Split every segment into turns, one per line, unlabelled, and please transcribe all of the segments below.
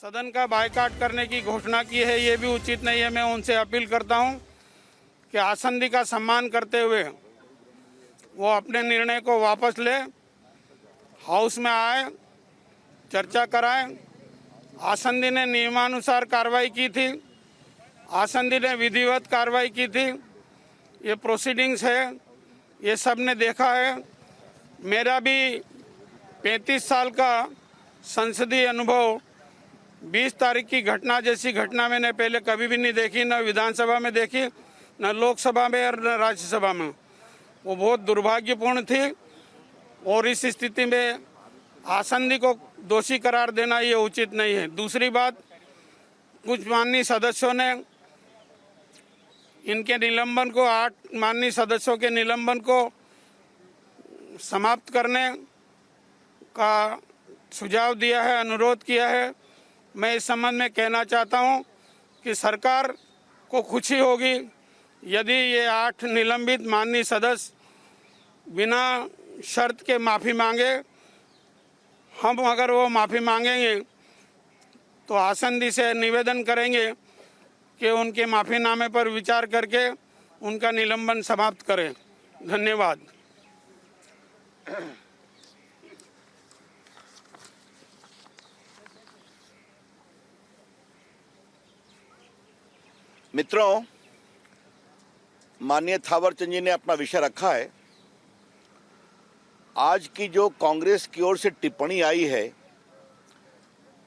सदन का बायकॉट करने की घोषणा की है, ये भी उचित नहीं है। मैं उनसे अपील करता हूं कि आसंदी का सम्मान करते हुए वो अपने निर्णय को वापस ले, हाउस में आए, चर्चा कराएं। आसंदी ने नियमानुसार कार्रवाई की थी, आसंदी ने विधिवत कार्रवाई की थी। ये प्रोसीडिंग्स है, ये सब ने देखा है। मेरा भी 35 साल का संसदीय अनुभव, 20 तारीख की घटना जैसी घटना मैंने पहले कभी भी नहीं देखी, न विधानसभा में देखी, न लोकसभा में और न राज्यसभा में। वो बहुत दुर्भाग्यपूर्ण थी और इस स्थिति में आसंदी को दोषी करार देना ये उचित नहीं है। दूसरी बात, कुछ माननीय सदस्यों ने इनके निलंबन को, 8 माननीय सदस्यों के निलंबन को समाप्त करने का सुझाव दिया है, अनुरोध किया है। मैं इस संबंध में कहना चाहता हूं कि सरकार को खुशी होगी यदि ये 8 निलंबित माननीय सदस्य बिना शर्त के माफ़ी मांगे। हम अगर वो माफ़ी मांगेंगे तो आसंदी से निवेदन करेंगे कि उनके माफ़ीनामे पर विचार करके उनका निलंबन समाप्त करें। धन्यवाद।
मित्रों, माननीय थावरचंद जी ने अपना विषय रखा है। आज की जो कांग्रेस की ओर से टिप्पणी आई है,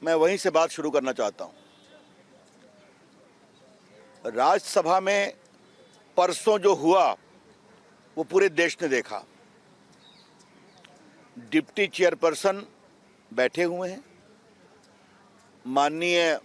मैं वहीं से बात शुरू करना चाहता हूं। राज्यसभा में परसों जो हुआ वो पूरे देश ने देखा। डिप्टी चेयरपर्सन बैठे हुए हैं, माननीय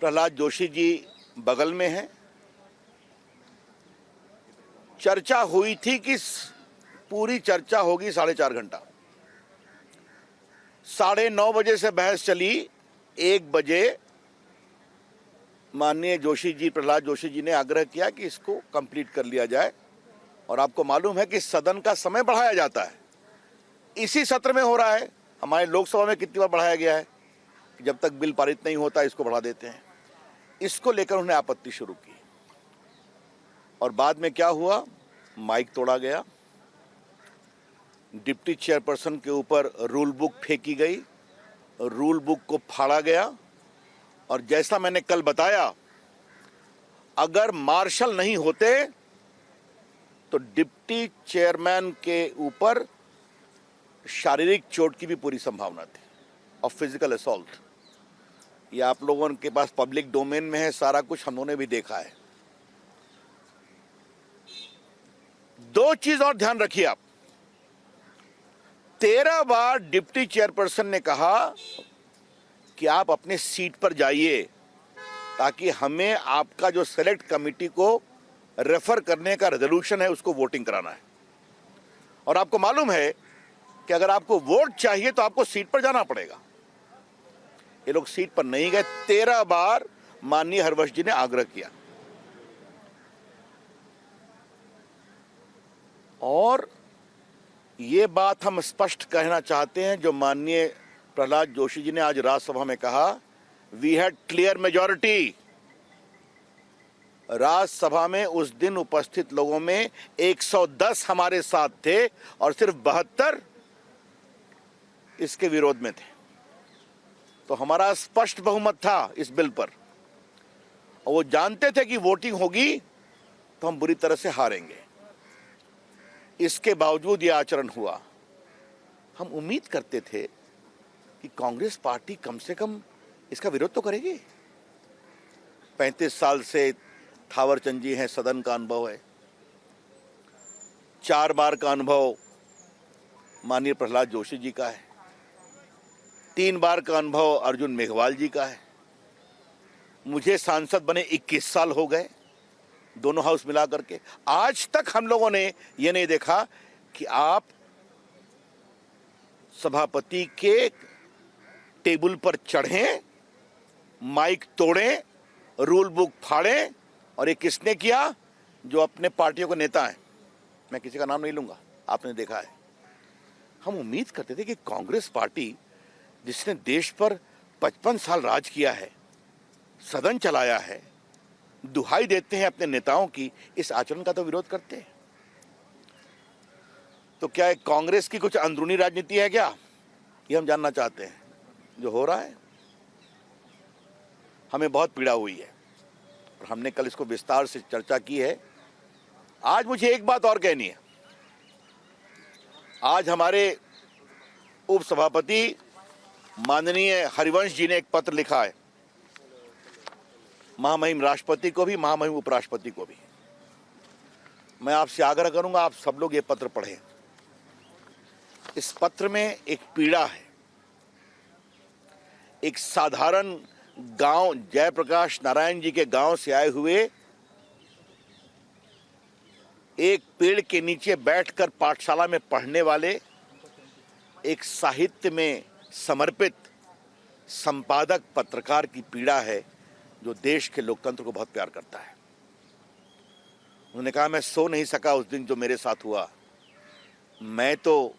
प्रहलाद जोशी जी बगल में है। चर्चा हुई थी कि पूरी चर्चा होगी 4.5 घंटा। 9:30 बजे से बहस चली। 1 बजे माननीय जोशी जी, प्रहलाद जोशी जी ने आग्रह किया कि इसको कंप्लीट कर लिया जाए। और आपको मालूम है कि सदन का समय बढ़ाया जाता है। इसी सत्र में हो रहा है। हमारे लोकसभा में कितनी बार बढ़ाया गया है, जब तक बिल पारित नहीं होता इसको बढ़ा देते हैं। इसको लेकर उन्होंने आपत्ति शुरू की और बाद में क्या हुआ, माइक तोड़ा गया, डिप्टी चेयरपर्सन के ऊपर रूल बुक फेंकी गई, रूल बुक को फाड़ा गया। और जैसा मैंने कल बताया, अगर मार्शल नहीं होते तो डिप्टी चेयरमैन के ऊपर शारीरिक चोट की भी पूरी संभावना थी और फिजिकल असॉल्ट। ये आप लोगों के पास पब्लिक डोमेन में है, सारा कुछ हम लोगों ने भी देखा है। 2 चीज और ध्यान रखिए आप। 13 बार डिप्टी चेयरपर्सन ने कहा कि आप अपने सीट पर जाइए ताकि हमें आपका जो सेलेक्ट कमेटी को रेफर करने का रेजोल्यूशन है उसको वोटिंग कराना है। और आपको मालूम है कि अगर आपको वोट चाहिए तो आपको सीट पर जाना पड़ेगा। ये लोग सीट पर नहीं गए। 13 बार माननीय हरवंश जी ने आग्रह किया। और ये बात हम स्पष्ट कहना चाहते हैं, जो माननीय प्रहलाद जोशी जी ने आज राज्यसभा में कहा, we had clear majority. Rajya Sabha में उस दिन उपस्थित लोगों में 110 हमारे साथ थे और सिर्फ 72 इसके विरोध में थे। तो हमारा स्पष्ट बहुमत था इस बिल पर और वो जानते थे कि वोटिंग होगी तो हम बुरी तरह से हारेंगे। इसके बावजूद ये आचरण हुआ। हम उम्मीद करते थे कि कांग्रेस पार्टी कम से कम इसका विरोध तो करेगी। 35 साल से थावरचंद जी हैं, सदन का अनुभव है। 4 बार का अनुभव माननीय प्रहलाद जोशी जी का है। 3 बार का अनुभव अर्जुन मेघवाल जी का है। मुझे सांसद बने 21 साल हो गए, दोनों हाउस मिला करके। आज तक हम लोगों ने ये नहीं देखा कि आप सभापति के टेबल पर चढ़ें, माइक तोड़ें, रूल बुक फाड़ें। और ये किसने किया? जो अपने पार्टियों के नेता हैं। मैं किसी का नाम नहीं लूंगा, आपने देखा है। हम उम्मीद करते थे कि कांग्रेस पार्टी, जिसने देश पर 55 साल राज किया है, सदन चलाया है, दुहाई देते हैं अपने नेताओं की, इस आचरण का तो विरोध करते हैं। तो क्या एक कांग्रेस की कुछ अंदरूनी राजनीति है क्या? ये हम जानना चाहते हैं। जो हो रहा है हमें बहुत पीड़ा हुई है और हमने कल इसको विस्तार से चर्चा की है। आज मुझे एक बात और कहनी है। आज हमारे उपसभापति माननीय हरिवंश जी ने एक पत्र लिखा है, महामहिम राष्ट्रपति को भी, महामहिम उपराष्ट्रपति को भी। मैं आपसे आग्रह करूंगा आप सब लोग ये पत्र पढ़ें। इस पत्र में एक पीड़ा है। एक साधारण गांव जयप्रकाश नारायण जी के गांव से आए हुए, एक पेड़ के नीचे बैठकर पाठशाला में पढ़ने वाले, एक साहित्य में समर्पित संपादक पत्रकार की पीड़ा है जो देश के लोकतंत्र को बहुत प्यार करता है। उन्होंने कहा मैं सो नहीं सका उस दिन जो मेरे साथ हुआ। मैं तो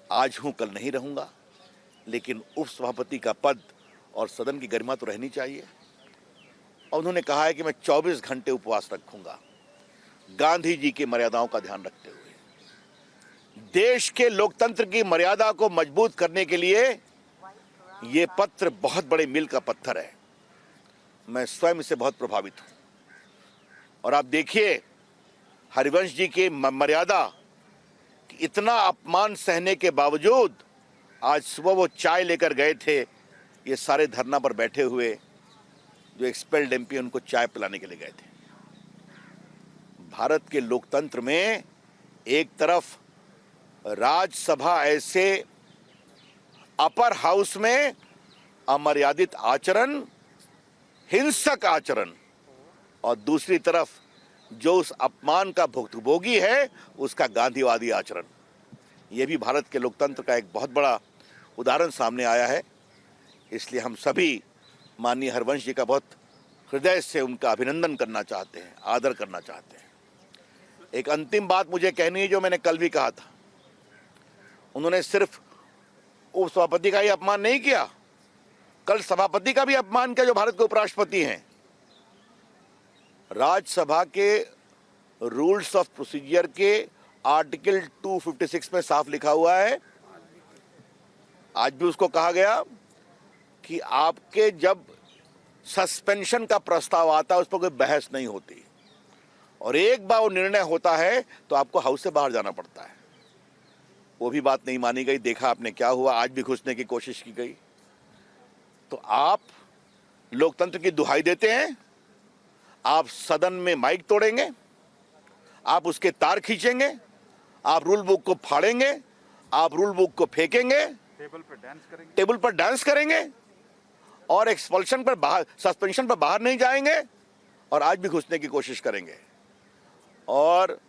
आज हूं, कल नहीं रहूंगा, लेकिन उपसभापति का पद और सदन की गरिमा तो रहनी चाहिए। और उन्होंने कहा है कि मैं 24 घंटे उपवास रखूंगा, गांधी जी की मर्यादाओं का ध्यान रखते हुए। देश के लोकतंत्र की मर्यादा को मजबूत करने के लिए ये पत्र बहुत बड़े मील का पत्थर है। मैं स्वयं इससे बहुत प्रभावित हूं। और आप देखिए हरिवंश जी की मर्यादा, इतना अपमान सहने के बावजूद आज सुबह वो चाय लेकर गए थे। ये सारे धरना पर बैठे हुए जो एक्सपेल्ड एमपी उनको चाय पिलाने के लिए गए थे। भारत के लोकतंत्र में एक तरफ राज्यसभा ऐसे अपर हाउस में अमर्यादित आचरण, हिंसक आचरण, और दूसरी तरफ जो उस अपमान का भुक्तभोगी है उसका गांधीवादी आचरण। यह भी भारत के लोकतंत्र का एक बहुत बड़ा उदाहरण सामने आया है। इसलिए हम सभी माननीय हरिवंश जी का बहुत हृदय से उनका अभिनंदन करना चाहते हैं, आदर करना चाहते हैं। एक अंतिम बात मुझे कहनी है जो मैंने कल भी कहा था। उन्होंने सिर्फ उपसभापति का ही अपमान नहीं किया, कल सभापति का भी अपमान किया जो भारत के उपराष्ट्रपति हैं। राज्यसभा के रूल्स ऑफ प्रोसीजर के आर्टिकल 256 में साफ लिखा हुआ है, आज भी उसको कहा गया कि आपके जब सस्पेंशन का प्रस्ताव आता है उस पर कोई बहस नहीं होती, और एक बार वो निर्णय होता है तो आपको हाउस से बाहर जाना पड़ता है। वो भी बात नहीं मानी गई। देखा आपने क्या हुआ, आज भी घुसने की कोशिश की गई। तो आप लोकतंत्र की दुहाई देते हैं, आप सदन में माइक तोड़ेंगे, आप उसके तार खींचेंगे, आप रूल बुक को फाड़ेंगे, आप रूल बुक को फेंकेंगे, टेबल पर डांस करेंगे और एक्सपल्शन पर बाहर, सस्पेंशन पर बाहर नहीं जाएंगे, और आज भी घुसने की कोशिश करेंगे। और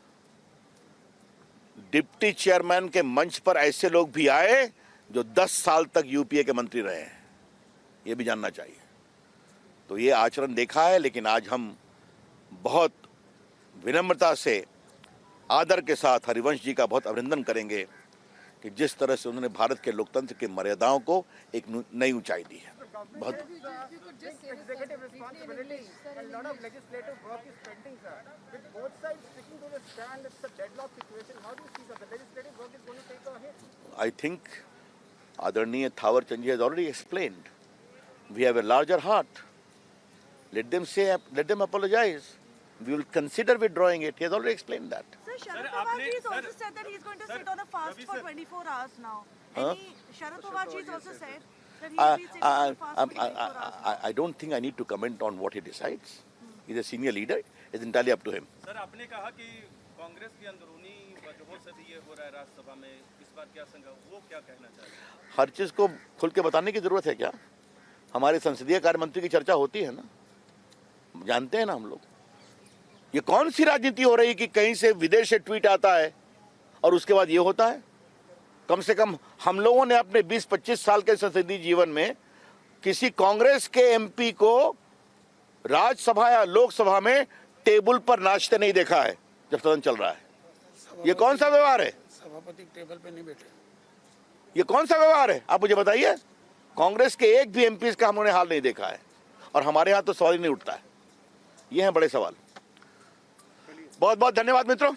डिप्टी चेयरमैन के मंच पर ऐसे लोग भी आए जो 10 साल तक यूपीए के मंत्री रहे हैं, ये भी जानना चाहिए। तो ये आचरण देखा है, लेकिन आज हम बहुत विनम्रता से, आदर के साथ हरिवंश जी का बहुत अभिनंदन करेंगे कि जिस तरह से उन्होंने भारत के लोकतंत्र की मर्यादाओं को एक नई ऊंचाई दी है। बहुत I think Adarniya Thawar Chand ji has already explained. We have a larger heart. Let them say, let them apologize. We will consider withdrawing it. He has already explained that.
Sir, Sharad Pawar ji has also said that he is going to sit on a fast for 24 hours now. Sharad Pawar ji has also said that he will be sitting on a fast for 24 hours.
I don't think I need to comment on what he decides. He's a senior leader. It's entirely up to him.
Sir, आपने कहा कि कांग्रेस की अंदरूनी वजहों से भी ये हो रहा है राज्यसभा में, इस बार क्या संभव, वो क्या कहना चाहते हैं?
हर चीज को खुल के बताने की जरूरत है क्या? हमारे संसदीय कार्य मंत्री की चर्चा होती है ना, जानते हैं ना हम लोग। ये कौन सी राजनीति हो रही कि कहीं से विदेश से ट्वीट आता है और उसके बाद ये होता है? कम से कम हम लोगों ने अपने 20-25 साल के संसदीय जीवन में किसी कांग्रेस के एमपी को राज्यसभा या लोकसभा में टेबल पर नाचते नहीं देखा है जब सदन चल रहा है। ये कौन सा व्यवहार है?
सभापति टेबल पे नहीं बैठे।
ये कौन सा व्यवहार है, आप मुझे बताइए। कांग्रेस के एक भी एमपी का हमने हाल नहीं देखा है, और हमारे यहाँ तो सवाल ही नहीं उठता है। ये हैं बड़े सवाल। बहुत बहुत धन्यवाद मित्रों।